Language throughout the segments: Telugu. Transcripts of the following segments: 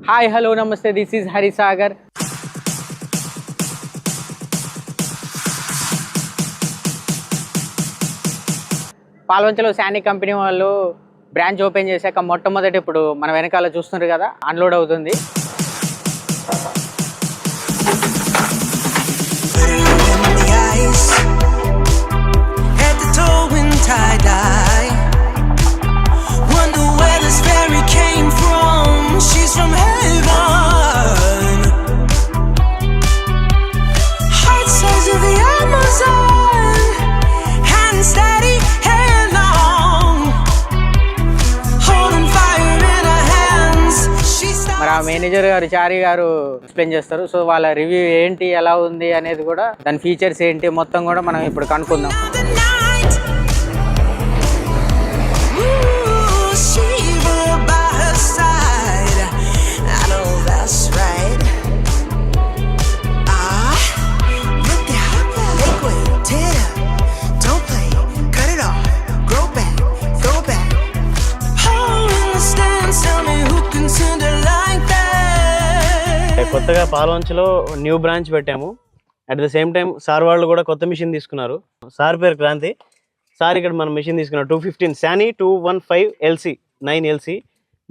హాయ్ హలో నమస్తే, దిస్ ఈజ్ హరిసాగర్. పాల్వంచలో శానీ కంపెనీ వాళ్ళు బ్రాంచ్ ఓపెన్ చేశాక మొట్టమొదటి ఇప్పుడు మన వెనకాల చూస్తున్నారు కదా, అన్లోడ్ అవుతుంది. మరి ఆ మేనేజర్ గారు చారి గారు ఎక్స్ప్లెయిన్ చేస్తారు. సో వాళ్ళ రివ్యూ ఏంటి, ఎలా ఉంది అనేది కూడా, దాని ఫీచర్స్ ఏంటి మొత్తం కూడా మనం ఇప్పుడు కనుక్కుందాం. కొత్తగా పాల్వంచలో న్యూ బ్రాంచ్ పెట్టాము. At the same time sir వాళ్ళు కూడా కొత్త మిషన్ తీసుకున్నారు. సార్ పేరు క్రాంతి. సార్ ఇక్కడ మనం మిషన్ తీసుకున్నారు 215 శానీ 215 LC 9 LC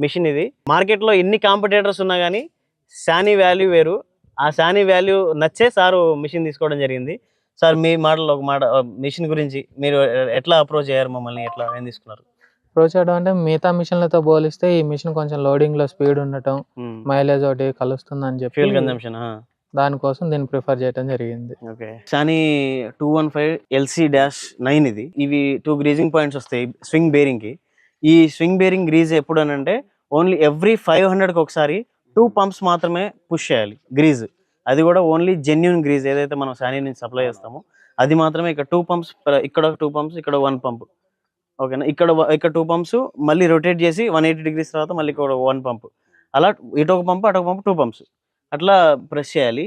మిషన్. ఇది మార్కెట్లో ఎన్ని కాంపిటేటర్స్ ఉన్నా కానీ శానీ వాల్యూ వేరు. ఆ శానీ వాల్యూ నచ్చే సారు మిషన్ తీసుకోవడం జరిగింది. సార్ మీ మాటలో ఒక మాట మిషన్ గురించి మీరు ఎట్లా అప్రోచ్ అయ్యారు, మమ్మల్ని ఎట్లా ఏం తీసుకున్నారు? అప్రోచ్ అవడం అంటే మిగతా మిషన్లతో పోలిస్తే ఈ మిషన్ కొంచెం లోడింగ్ లో స్పీడ్ ఉండటం, మైలేజ్ ఒకటి కలుస్తుందని చెప్పి ఫ్యూల్ కన్జంప్షన్ దానికోసం దీన్ని ప్రిఫర్ చేయడం జరిగింది. ఓకే, శానీ 215 LC-9 ఇది. ఇవి 2 గ్రీజింగ్ పాయింట్స్ వస్తాయి స్వింగ్ బేరింగ్ కి. ఈ స్వింగ్ బేరింగ్ గ్రీజ్ ఎప్పుడు అని అంటే ఓన్లీ ఎవ్రీ 500కి ఒకసారి 2 పంప్స్ మాత్రమే పుష్ చేయాలి గ్రీజ్. అది కూడా ఓన్లీ జెన్యూన్ గ్రీజ్ ఏదైతే మనం శానీ నుంచి సప్లై చేస్తామో అది మాత్రమే. ఇక్కడ 2 పంప్స్, ఇక్కడ 2 పంప్స్, ఇక్కడ 1 పంప్. ఓకేనా, ఇక్కడ 2 పంప్స్ మళ్ళీ రొటేట్ చేసి 180 degrees తర్వాత మళ్ళీ ఇక్కడ 1 పంప్. అలా ఇటు ఒక పంప్ అటు ఒక పంప్ 2 పంప్స్ అట్లా ప్రెస్ చేయాలి.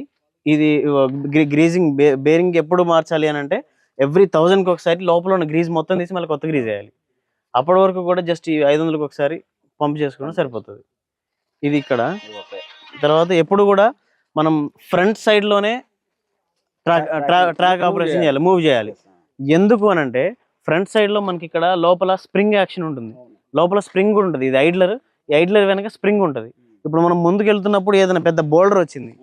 ఇది గ్రీజింగ్ బేరింగ్ ఎప్పుడు మార్చాలి అని అంటే ఎవ్రీ 1000కి ఒకసారి లోపల ఉన్న గ్రీజ్ మొత్తం తీసి మళ్ళీ కొత్త గ్రీజ్ వేయాలి. అప్పటి వరకు కూడా జస్ట్ 500కి ఒకసారి పంప్ చేసుకోవడం సరిపోతుంది. ఇది ఇక్కడ. తర్వాత ఎప్పుడు కూడా మనం ఫ్రంట్ సైడ్లోనే ట్రాక్ ఆపరేషన్ చేయాలి, మూవ్ చేయాలి. ఎందుకు అని అంటే ఫ్రంట్ సైడ్ లో మనకి ఇక్కడ లోపల స్ప్రింగ్ యాక్షన్ ఉంటుంది, లోపల స్ప్రింగ్ కూడా ఉంటుంది. ఇది ఐడ్లర్, ఈ ఐడ్లర్ వెనక స్ప్రింగ్ ఉంటుంది. ఇప్పుడు మనం ముందుకు వెళ్తున్నప్పుడు ఏదైనా పెద్ద బోల్డర్ వచ్చింది,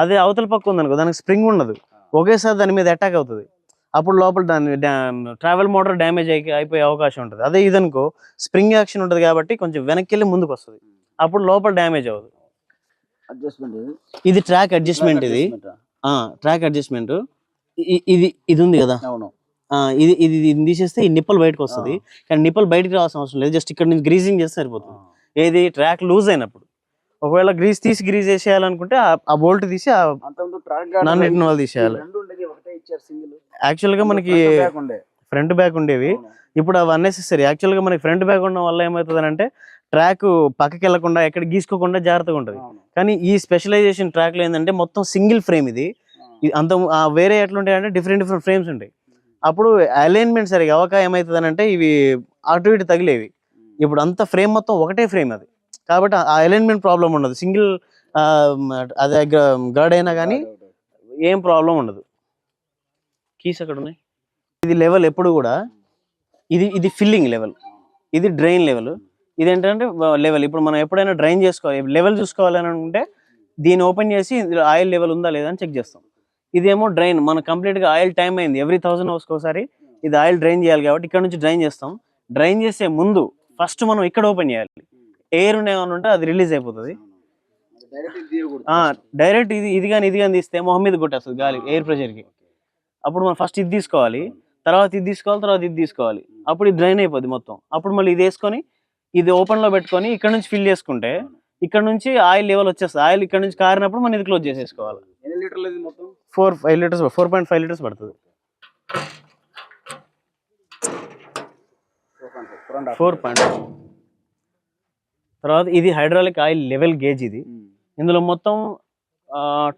అదే అవతల పక్క ఉందనుకో, దానికి స్ప్రింగ్ ఉండదు, ఒకేసారి దాని మీద అటాక్ అవుతుంది. అప్పుడు లోపల దాని ట్రావెల్ మోటార్ డ్యామేజ్ అయిపోయే అవకాశం ఉంటుంది. అదే ఇదనుకో స్ప్రింగ్ యాక్షన్ ఉంటుంది కాబట్టి కొంచెం వెనక్కి వెళ్ళి ముందుకు వస్తుంది, అప్పుడు లోపల డ్యామేజ్ అవ్వదు. ఇది ట్రాక్ అడ్జస్ట్మెంట్. ఇది ట్రాక్ అడ్జస్ట్మెంట్. ఇది ఉంది కదా, ఇది ఇది తీసేస్తే ఈ నిప్పల్ బయటకు వస్తుంది. కానీ నిప్పల్ బయటకు రావాల్సిన అవసరం లేదు, జస్ట్ ఇక్కడ నుంచి గ్రీజింగ్ చేస్తే సరిపోతుంది. ఏది ట్రాక్ లూజ్ అయినప్పుడు ఒకవేళ గ్రీజ్ తీసి గ్రీజ్ వేసేయాలనుకుంటే ఆ బోల్ట్ తీసి నాన్ నెట్ వాళ్ళు తీసేయాలి. యాక్చువల్ గా మనకి ఫ్రంట్ బ్యాక్ ఉండేవి, ఇప్పుడు అవి అన్నెసెసరీ. యాక్చువల్ గా మనకి ఫ్రంట్ బ్యాక్ ఉండడం వల్ల ఏమవుతుంది అంటే ట్రాక్ పక్కకి వెళ్లకుండా ఎక్కడ గీసుకోకుండా జాగ్రత్తగా ఉంటుంది. కానీ ఈ స్పెషలైజేషన్ ట్రాక్ లో ఏంటంటే మొత్తం సింగిల్ ఫ్రేమ్. ఇది అంత వేరే ఎట్లుంటాయి అంటే డిఫరెంట్ ఫ్రేమ్స్ ఉంటాయి. అప్పుడు అలైన్మెంట్ సరిగా అవక ఏమవుతుంది అని అంటే ఇవి అటు ఇటు తగిలేవి. ఇప్పుడు అంత ఫ్రేమ్ మొత్తం ఒకటే ఫ్రేమ్ అది, కాబట్టి ఆ అలైన్మెంట్ ప్రాబ్లం ఉండదు. సింగిల్ అదే గార్డ్ అయినా కానీ ఏం ప్రాబ్లం ఉండదు. కీస్ అక్కడ ఉన్నాయి. ఇది లెవెల్ ఎప్పుడు కూడా ఇది ఫిల్లింగ్ లెవెల్, ఇది డ్రైన్ లెవెల్. ఇది ఏంటంటే లెవెల్. ఇప్పుడు మనం ఎప్పుడైనా డ్రైన్ చేసుకోవాలి, లెవెల్ చూసుకోవాలని అనుకుంటే దీన్ని ఓపెన్ చేసి ఆయిల్ లెవెల్ ఉందా లేదా అని చెక్ చేస్తాం. ఇదేమో డ్రైన్, మన కంప్లీట్ గా ఆయిల్ టైం అయింది, ఎవ్రీ 1000 hours ఒకసారి ఇది ఆయిల్ డ్రైన్ చేయాలి కాబట్టి ఇక్కడ నుంచి డ్రైన్ చేస్తాం. డ్రైన్ చేసే ముందు ఫస్ట్ మనం ఇక్కడ ఓపెన్ చేయాలి. ఎయిర్ ఏమైనా ఉంటే అది రిలీజ్ అయిపోతుంది. డైరెక్ట్ ఇది కానీ తీస్తే మొహం మీద కొట్టేస్తుంది గాలి, ఎయిర్ ప్రెషర్ కి. అప్పుడు మనం ఫస్ట్ ఇది తీసుకోవాలి, తర్వాత ఇది తీసుకోవాలి, తర్వాత ఇది తీసుకోవాలి. అప్పుడు ఇది డ్రైన్ అయిపోద్ది మొత్తం. అప్పుడు మళ్ళీ ఇది వేసుకొని ఇది ఓపెన్ లో పెట్టుకొని ఇక్కడ నుంచి ఫిల్ చేసుకుంటే ఇక్కడ నుంచి ఆయిల్ లెవెల్ వచ్చేస్తుంది. ఆయిల్ ఇక్కడ నుంచి కారినప్పుడు మనం ఇది క్లోజ్ చేసేసుకోవాలి. 4.5 liters 4.5 liters పడుతుంది. 4.5. తర్వాత ఇది హైడ్రాలిక్ ఆయిల్ లెవెల్ గేజ్. ఇది ఇందులో మొత్తం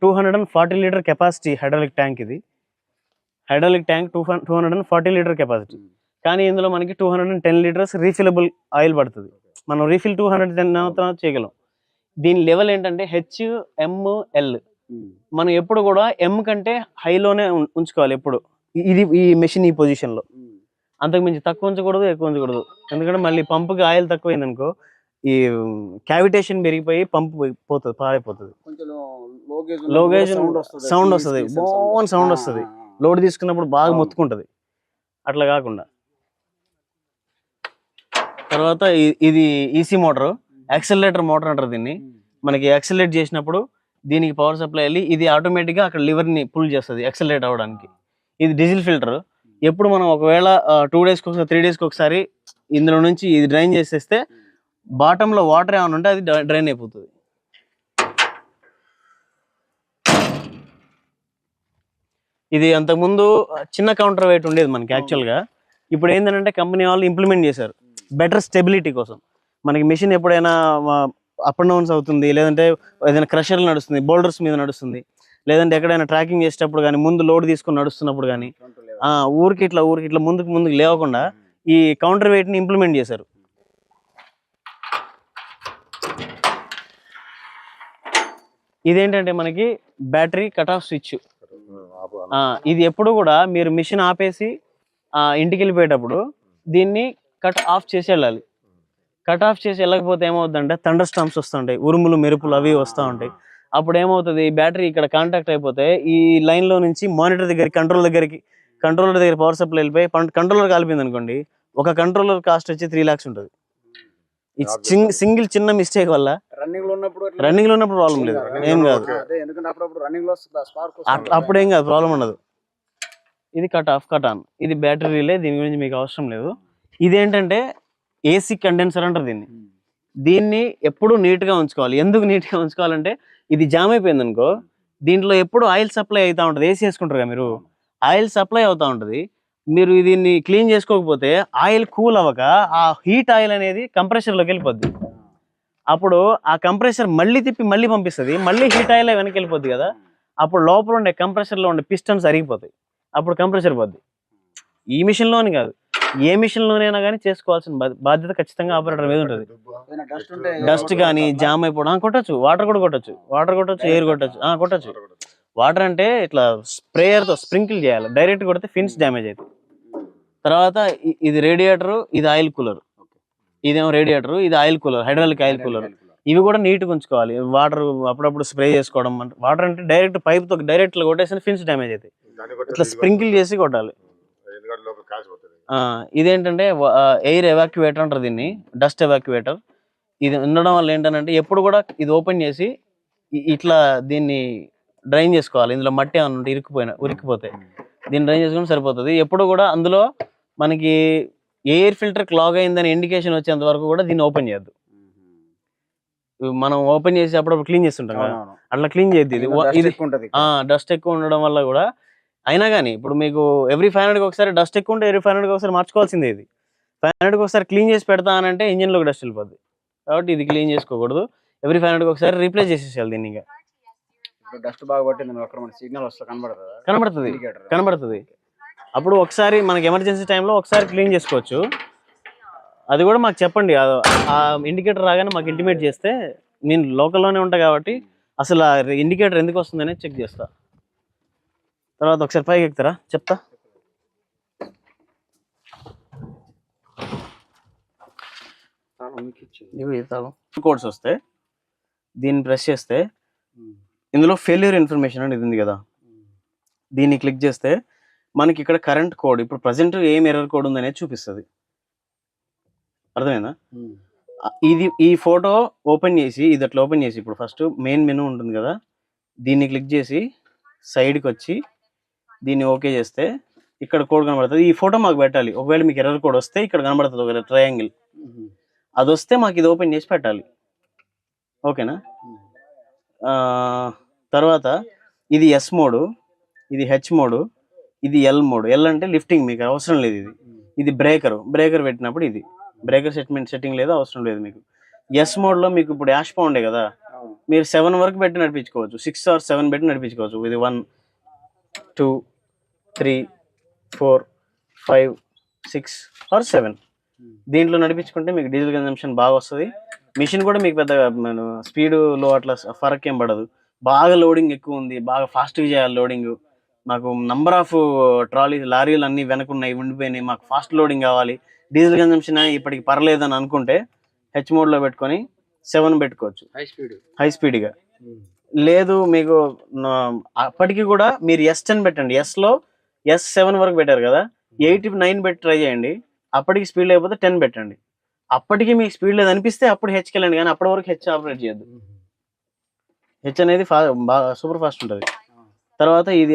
240 లీటర్ కెపాసిటీ హైడ్రాలిక్ ట్యాంక్. ఇది హైడ్రాలిక్ ట్యాంక్ 240 లీటర్ కెపాసిటీ. కానీ ఇందులో మనకి 210 లీటర్స్ రీఫిలబుల్ ఆయిల్ పడుతుంది. మనం రీఫిల్ 210 చేయగలం. దీని లెవెల్ ఏంటంటే HML. మనం ఎప్పుడు కూడా M కంటే హైలోనే ఉంచుకోవాలి ఎప్పుడు. ఇది ఈ మెషిన్ ఈ పొజిషన్లో, అంతకు మించి తక్కువ ఉంచకూడదు, ఎక్కువ ఉంచకూడదు. ఎందుకంటే మళ్ళీ పంపుకి ఆయిల్ తక్కువైంది అనుకో, ఈ క్యావిటేషన్ పెరిగిపోయి పంపు పోతుంది, పాడైపోతుంది. లో గేజ్ సౌండ్ వస్తుంది, బాగుంది సౌండ్ వస్తుంది. లోడ్ తీసుకున్నప్పుడు బాగా మొత్తుకుంటుంది. అట్లా కాకుండా తర్వాత ఇది ఈసీ మోటార్, యాక్సిలరేటర్ మోటార్ అంటారు దీన్ని. మనకి యాక్సిలరేట్ చేసినప్పుడు దీనికి పవర్ సప్లై వెళ్ళి ఇది ఆటోమేటిక్గా అక్కడ లివర్ని పుల్ చేస్తుంది యాక్సిలరేట్ అవ్వడానికి. ఇది డీజిల్ ఫిల్టర్. ఎప్పుడు మనం ఒకవేళ 2 daysకి ఒకసారి 3 daysకి ఒకసారి ఇందులో నుంచి ఇది డ్రైన్ చేసేస్తే బాటంలో వాటర్ ఏమైనా ఉంటే అది డ్రైన్ అయిపోతుంది. ఇది అంతకుముందు చిన్న కౌంటర్ వెయిట్ ఉండేది మనకి యాక్చువల్గా. ఇప్పుడు ఏంటంటే కంపెనీ వాళ్ళు ఇంప్లిమెంట్ చేశారు బెటర్ స్టెబిలిటీ కోసం. మనకి మెషిన్ ఎప్పుడైనా అప్ అండ్ డౌన్స్ అవుతుంది, లేదంటే ఏదైనా క్రషర్లు నడుస్తుంది, బోల్డర్స్ మీద నడుస్తుంది, లేదంటే ఎక్కడైనా ట్రాకింగ్ చేసేటప్పుడు కానీ, ముందు లోడ్ తీసుకొని నడుస్తున్నప్పుడు కానీ ఊరికి ఇట్లా ముందుకు లేవకుండా ఈ కౌంటర్ వెయిట్ని ఇంప్లిమెంట్ చేశారు. ఇదేంటంటే మనకి బ్యాటరీ కట్ ఆఫ్ స్విచ్. ఇది ఎప్పుడు కూడా మీరు మిషన్ ఆపేసి ఇంటికి వెళ్ళిపోయేటప్పుడు దీన్ని కట్ ఆఫ్ చేసి వెళ్ళాలి. కట్ ఆఫ్ చేసి వెళ్ళకపోతే ఏమవుతుందంటే థండర్ స్టార్మ్స్ వస్తుంటాయి, ఉరుములు మెరుపులు అవి వస్తూ ఉంటాయి. అప్పుడు ఏమవుతుంది, బ్యాటరీ ఇక్కడ కాంటాక్ట్ అయిపోతే ఈ లైన్లో నుంచి మానిటర్ దగ్గరికి, కంట్రోలర్ దగ్గర పవర్ సప్లై వెళ్ళిపోయి కంట్రోలర్ కాలిపోయింది అనుకోండి, ఒక కంట్రోలర్ కాస్ట్ వచ్చి 3 lakhs ఉంటుంది. సింగిల్ చిన్న మిస్టేక్ వల్ల రన్నింగ్ లో ఉన్నప్పుడు ప్రాబ్లం లేదు, ఏం కాదు. అప్పుడు ఏం కాదు, ప్రాబ్లం ఉండదు. ఇది కట్ ఆఫ్, కట్ ఆన్. ఇది బ్యాటరీ రిలే, దీని గురించి మీకు అవసరం లేదు. ఇదేంటంటే ఏసీ కండెన్సర్ అంటారు దీన్ని. దీన్ని ఎప్పుడు నీట్గా ఉంచుకోవాలి. ఎందుకు నీట్గా ఉంచుకోవాలంటే ఇది జామ్ అయిపోయింది అనుకో, దీంట్లో ఎప్పుడు ఆయిల్ సప్లై అవుతూ ఉంటుంది. ఏసీ వేసుకుంటారు కదా మీరు, ఆయిల్ సప్లై అవుతూ ఉంటుంది. మీరు దీన్ని క్లీన్ చేసుకోకపోతే ఆయిల్ కూల్ అవ్వక ఆ హీట్ ఆయిల్ అనేది కంప్రెషర్లోకి వెళ్ళిపోద్ది. అప్పుడు ఆ కంప్రెషర్ మళ్ళీ తిప్పి మళ్ళీ పంపిస్తుంది, మళ్ళీ హీట్ ఆయిల్ వెనక్కి వెళ్ళిపోద్ది కదా. అప్పుడు లోపల ఉండే కంప్రెషర్లో ఉండే పిస్టన్స్ అరిగిపోతాయి, అప్పుడు కంప్రెషర్ పోద్ది. ఈ మిషన్లోని కాదు, ఏ మిషన్లోనైనా కానీ చేసుకోవాల్సిన బాధ్యత ఖచ్చితంగా ఆపరేటర్ మీద ఉంటుంది. డస్ట్ కానీ జామ్ అయిపోవడం కొట్టచ్చు, వాటర్ కూడా కొట్టచ్చు, ఎయిర్ కొట్టచ్చు. వాటర్ అంటే ఇట్లా స్ప్రేయర్తో స్ప్రింకిల్ చేయాలి, డైరెక్ట్ కొడితే ఫిన్స్ డ్యామేజ్ అవుతుంది. తర్వాత ఇది రేడియేటర్, ఇది ఆయిల్ కూలర్. ఇదేమో రేడియేటర్, ఇది oil cooler, hydraulic oil cooler. ఇవి కూడా నీట్గా ఉంచుకోవాలి. వాటర్ అప్పుడప్పుడు స్ప్రే చేసుకోవడం. వాటర్ అంటే డైరెక్ట్ పైప్తో డైరెక్ట్ కొట్టేసి ఫిన్స్ డ్యామేజ్ అవుతాయి, ఇట్లా స్ప్రింకిల్ చేసి కొట్టాలి. ఇదేంటంటే ఎయిర్ ఎవాక్యువేటర్ అంటారు దీన్ని, డస్ట్ ఎవాక్యువేటర్. ఇది ఉండడం వల్ల ఏంటంటే ఎప్పుడు కూడా ఇది ఓపెన్ చేసి ఇట్లా దీన్ని డ్రైన్ చేసుకోవాలి. ఇందులో మట్టి ఏమైనా ఉంటే ఉరికిపోతే దీన్ని డ్రైన్ చేసుకుని సరిపోతుంది. ఎప్పుడు కూడా అందులో మనకి ఎయిర్ ఫిల్టర్ క్లాగ్ అయిందని ఇండికేషన్ వచ్చేంత వరకు కూడా దీన్ని ఓపెన్ చేయొద్దు. మనం ఓపెన్ చేసి అప్పుడప్పుడు క్లీన్ చేస్తుంటాం కదా, అట్లా క్లీన్ చేయొద్దు. ఇది డస్ట్ ఎక్కువ ఉండడం వల్ల కూడా. అయినా కానీ ఇప్పుడు మీకు ఎవ్రీ 500కి ఒకసారి డస్ట్ ఎక్కువ ఉంటే ఎవ్రీ 500కి ఒకసారి మార్చుకోవాల్సిందే. ఇది 500కి ఒకసారి క్లీన్ చేసి పెడతా అంటే ఇంజిన్లోకి డస్ట్ వెళ్ళిపోద్ది. కాబట్టి ఇది క్లీన్ చేసుకోకూడదు, ఎవ్రీ 500కి ఒకసారి రీప్లేస్ చేసేసేయాలి దీన్ని. ఇంకా డస్ట్ బాగా పట్టింది అక్కడ మన సిగ్నల్ వస్తే కనబడుతుంది. అప్పుడు ఒకసారి మనకి ఎమర్జెన్సీ టైంలో ఒకసారి క్లీన్ చేసుకోవచ్చు. అది కూడా మాకు చెప్పండి, ఆ ఇండికేటర్ రాగానే మాకు ఇంటిమేట్ చేస్తే, నేను లోకల్లోనే ఉంటా కాబట్టి అసలు ఆ ఇండికేటర్ ఎందుకు వస్తుందనే చెక్ చేస్తా. తర్వాత ఒకసారి పైకి ఎక్కుతారా చెప్తా. కోడ్స్ వస్తే దీన్ని ప్రెస్ చేస్తే ఇందులో ఫెయిల్యూర్ ఇన్ఫర్మేషన్ అనేది ఉంది కదా, దీన్ని క్లిక్ చేస్తే మనకి ఇక్కడ కరెంట్ కోడ్, ఇప్పుడు ప్రజెంట్ ఏం ఎర్రర్ కోడ్ ఉందనేది చూపిస్తుంది. అర్థమైందా? ఈ ఫోటో ఓపెన్ చేసి, ఇది అట్లా ఓపెన్ చేసి, ఇప్పుడు ఫస్ట్ మెయిన్ మెనూ ఉంటుంది కదా, దీన్ని క్లిక్ చేసి సైడ్కి వచ్చి దీన్ని ఓకే చేస్తే ఇక్కడ కోడ్ కనబడుతుంది. ఈ ఫోటో మాకు పెట్టాలి. ఒకవేళ మీకు ఎర్రర్ కోడ్ వస్తే ఇక్కడ కనబడుతుంది ఒకవేళ ట్రయాంగిల్, అది వస్తే మాకు ఇది ఓపెన్ చేసి పెట్టాలి. ఓకేనా? తర్వాత ఇది ఎస్ మోడు, ఇది హెచ్ మోడు, ఇది ఎల్ మోడ్. ఎల్ అంటే లిఫ్టింగ్, మీకు అవసరం లేదు. ఇది బ్రేకర్ పెట్టినప్పుడు ఇది బ్రేకర్ సెట్టింగ్ లేదు, అవసరం లేదు మీకు. ఎస్ మోడ్లో మీకు ఇప్పుడు యాష్ పౌండే కదా, మీరు 7 వరకు పెట్టి నడిపించుకోవచ్చు, 6 or 7 పెట్టి నడిపించుకోవచ్చు. ఇది 1 2 3 4 5 6 or 7 దీంట్లో నడిపించుకుంటే మీకు డీజిల్ కన్జంప్షన్ బాగా వస్తుంది. మిషన్ కూడా మీకు పెద్ద స్పీడ్ లో అట్లా ఫరక్ ఏం పడదు. బాగా లోడింగ్ ఎక్కువ ఉంది, బాగా ఫాస్ట్గా చేయాలి లోడింగ్. మాకు నంబర్ ఆఫ్ లారీలు అన్ని వెనకున్నాయి, ఉండిపోయినాయి, మాకు ఫాస్ట్ లోడింగ్ కావాలి, డీజిల్ కన్జంప్షన్ ఇప్పటికి పర్లేదు అని అనుకుంటే హెచ్ మోడ్ లో పెట్టుకొని 7 పెట్టుకోవచ్చు హై స్పీడ్గా. లేదు మీకు అప్పటికి కూడా మీరు S10 పెట్టండి. లో S7 వరకు పెట్టారు కదా, 8 9 పెట్టి ట్రై చేయండి. అప్పటికి స్పీడ్ లేకపోతే 10 పెట్టండి. అప్పటికి మీకు స్పీడ్ లేదు అనిపిస్తే అప్పుడు హెచ్కి వెళ్ళండి, కానీ అప్పటి వరకు హెచ్ ఆపరేట్ చేయొద్దు. హెచ్ అనేది బాగా సూపర్ ఫాస్ట్ ఉంటుంది. తర్వాత ఇది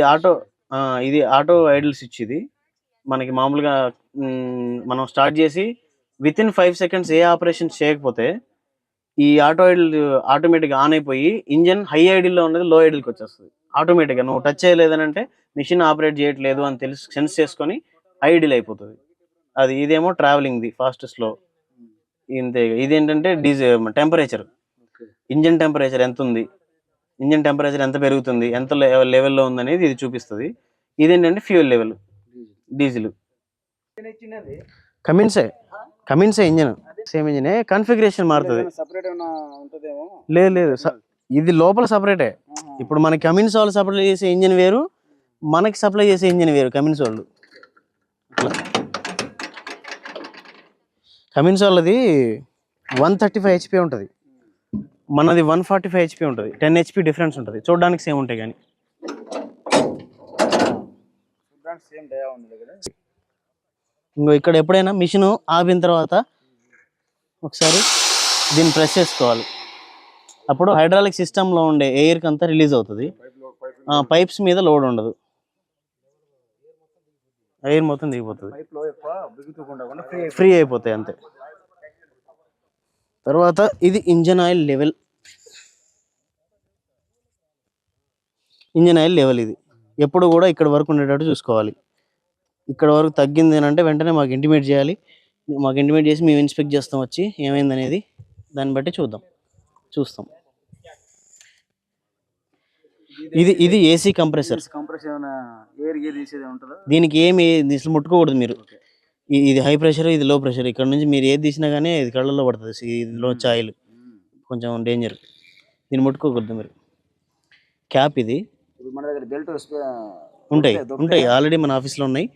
ఆటో ఐడిల్ స్విచ్. ఇది మనకి మామూలుగా మనం స్టార్ట్ చేసి with in 5 seconds A operation చేయకపోతే ఈ ఆటో ఐడిల్ ఆటోమేటిక్గా ఆన్ అయిపోయి ఇంజన్ హై ఐడిల్లో ఉన్నది లో ఐడిల్కి వచ్చేస్తుంది ఆటోమేటిక్గా. నువ్వు టచ్ చేయలేదని అంటే మిషన్ ఆపరేట్ చేయట్లేదు అని సెన్స్ చేసుకొని ఐడిల్ అయిపోతుంది అది. ఇదేమో ట్రావెలింగ్ది ఫాస్ట్ స్లో ఇంతే. ఇదేంటంటే టెంపరేచర్, ఇంజన్ టెంపరేచర్ ఎంత ఉంది, ఇంజన్ టెంపరేచర్ ఎంత పెరుగుతుంది, ఎంత లెవెల్లో ఉందనేది ఇది చూపిస్తుంది. ఇదేంటంటే ఫ్యూయల్ లెవెల్, డీజిల్. కమిన్సే ఇంజన్, సేమ్ ఇంజనే, కన్ఫిగరేషన్ మారుతుంది. లేదు ఇది లోపల సపరేటే. ఇప్పుడు మనకి కమిన్స్ వాళ్ళు సప్లై చేసే ఇంజన్ వేరు, మనకి సప్లై చేసే ఇంజన్ వేరు. కమిన్స్ వాళ్ళు వాళ్ళది 135 HP ఉంటుంది, మనది 145 HP ఉంటుంది. 10 HP డిఫరెన్స్ ఉంటుంది. చూడడానికి సేమ్ ఉంటాయి కానీ ఇంకో ఇక్కడ ఎప్పుడైనా మిషన్ ఆపిన తర్వాత ఒకసారి దీన్ని ప్రెస్ చేసుకోవాలి. అప్పుడు హైడ్రాలిక్ సిస్టంలో ఉండే ఎయిర్కి అంతా రిలీజ్ అవుతుంది, పైప్స్ మీద లోడ్ ఉండదు, ఎయిర్ మొత్తం దిగిపోతుంది, ఫ్రీ అయిపోతాయి అంతే. తర్వాత ఇది ఇంజన్ ఆయిల్ లెవెల్. ఇది ఎప్పుడు కూడా ఇక్కడ వరకు ఉండేటట్టు చూసుకోవాలి. ఇక్కడ వరకు తగ్గింది అని అంటే వెంటనే మాకు ఇంటిమేట్ చేయాలి. మాకు ఇంటిమేట్ చేసి మేము ఇన్స్పెక్ట్ చేస్తాం, వచ్చి ఏమైంది అనేది దాన్ని బట్టి చూస్తాం. ఇది ఏసీ కంప్రెసర్. దీనికి ఏమి ముట్టుకోకూడదు మీరు. ఇది హై ప్రెషర్, ఇది లో ప్రెషర్. ఇక్కడ నుంచి మీరు ఏది తీసినా కానీ ఇది కళ్ళల్లో పడుతుంది. ఇదిలో ఆయిల్ కొంచెం డేంజర్, దీన్ని ముట్టుకోకూడదు మీరు. క్యాప్ ఇది ఉంటాయి ఆల్రెడీ మన ఆఫీస్లో ఉన్నాయి.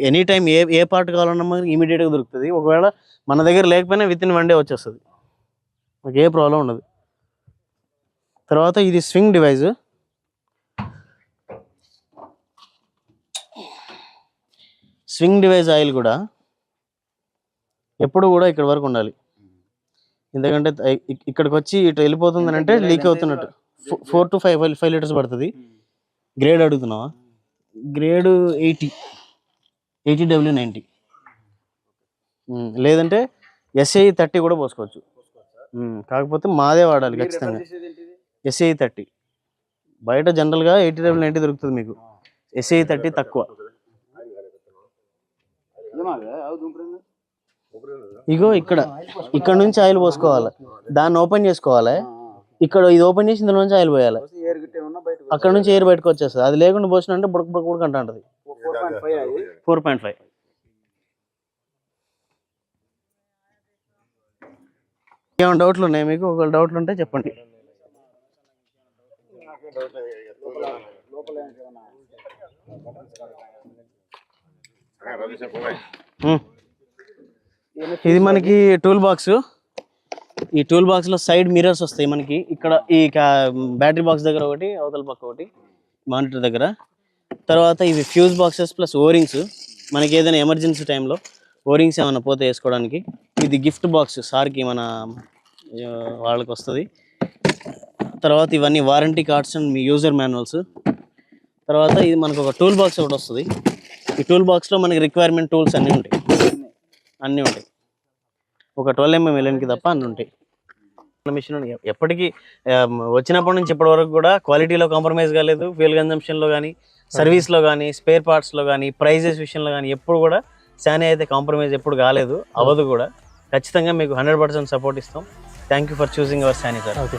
ఎనీ టైం ఏ పార్ట్ కావాలన్నా మనకి ఇమీడియట్గా దొరుకుతుంది. ఒకవేళ మన దగ్గర లేకపోయినా విత్ ఇన్ 1 day వచ్చేస్తుంది, మాకు ఏ ప్రాబ్లం ఉండదు. తర్వాత ఇది స్వింగ్ డివైస్. ఆయిల్ కూడా ఎప్పుడు కూడా ఇక్కడ వరకు ఉండాలి, ఎందుకంటే ఇక్కడికి వచ్చి ఇటు వెళ్ళిపోతుంది అంటే లీక్ అవుతున్నట్టు. 4 to 5 liters పడుతుంది. గ్రేడ్ అడుగుతున్నావా? గ్రేడ్ 80W90, లేదంటే SAE 30 కూడా పోసుకోవచ్చు. కాకపోతే మాదే వాడాలి ఖచ్చితంగా. SAE 30 బయట జనరల్గా 80W90 దొరుకుతుంది మీకు, SAE 30 తక్కువ. ఇగో ఇక్కడ నుంచి ఆయిల్ పోసుకోవాలి, దాన్ని ఓపెన్ చేసుకోవాలి. ఇక్కడ ఇది ఓపెన్ చేసి ఇందులో నుంచి ఆయిల్ పోయాలి, అక్కడ నుంచి ఎయిర్ బయటకు వచ్చేస్తుంది. అది లేకుండా పోసిన అంటే బుడక అంట ఉంటుంది. 4.5. ఏమైనా డౌట్లు ఉన్నాయి మీకు? ఒకవేళ డౌట్లు ఉంటే చెప్పండి. ఇది మనకి టూల్ బాక్స్. ఈ టూల్ బాక్స్లో సైడ్ మిర్రర్స్ వస్తాయి మనకి. ఇక్కడ ఈ బ్యాటరీ బాక్స్ దగ్గర ఒకటి, అవతల పక్క ఒకటి, మానిటర్ దగ్గర. తర్వాత ఇవి ఫ్యూజ్ బాక్సెస్ ప్లస్ ఓరింగ్స్. మనకి ఏదైనా ఎమర్జెన్సీ టైంలో ఓరింగ్స్ ఏమైనా పోతే వేసుకోవడానికి. ఇది గిఫ్ట్ బాక్స్, సార్కి మన వాళ్ళకి వస్తుంది. తర్వాత ఇవన్నీ warranty cards and me user manuals. తర్వాత ఇది మనకు ఒక టూల్ బాక్స్ ఒకటి వస్తుంది. ఈ టూల్ బాక్స్లో మనకి రిక్వైర్మెంట్ టూల్స్ అన్నీ ఉంటాయి. ఒక 12mm ఎల్ఎన్కి తప్ప అన్నీ ఉంటాయి. మిషన్ ఎప్పటికీ వచ్చినప్పటి నుంచి ఇప్పటి వరకు కూడా క్వాలిటీలో కాంప్రమైజ్ కాలేదు. ఫ్యూయల్ కన్జంప్షన్లో కానీ, సర్వీస్లో కానీ, స్పేర్ పార్ట్స్లో కానీ, ప్రైజెస్ విషయంలో కానీ ఎప్పుడు కూడా సానీ అయితే కాంప్రమైజ్ ఎప్పుడు కాలేదు, అవ్వదు కూడా. ఖచ్చితంగా మీకు 100% సపోర్ట్ ఇస్తాం. Thank you for choosing our సానీ సార్. ఓకే.